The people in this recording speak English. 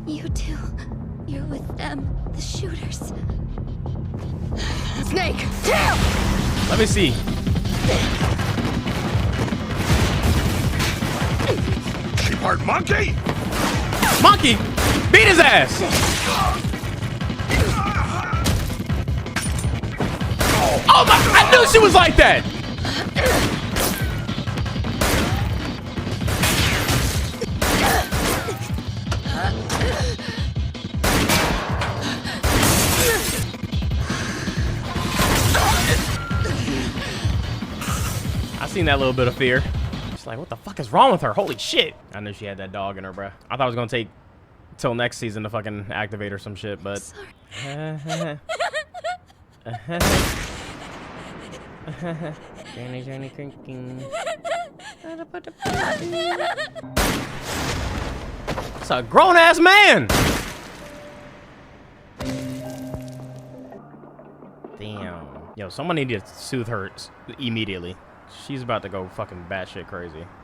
You two, you're with them, the shooters. Snake, kill! Let me see. She part monkey? Monkey! Beat his ass! Oh my, I knew she was like that! I seen that little bit of fear. She's like, what the fuck is wrong with her? Holy shit. I knew she had that dog in her, bruh. I thought it was gonna take till next season to fucking activate or some shit, but... Journey cranking. It's a grown-ass man! Damn. Yo, someone need to soothe her immediately. She's about to go fucking batshit crazy.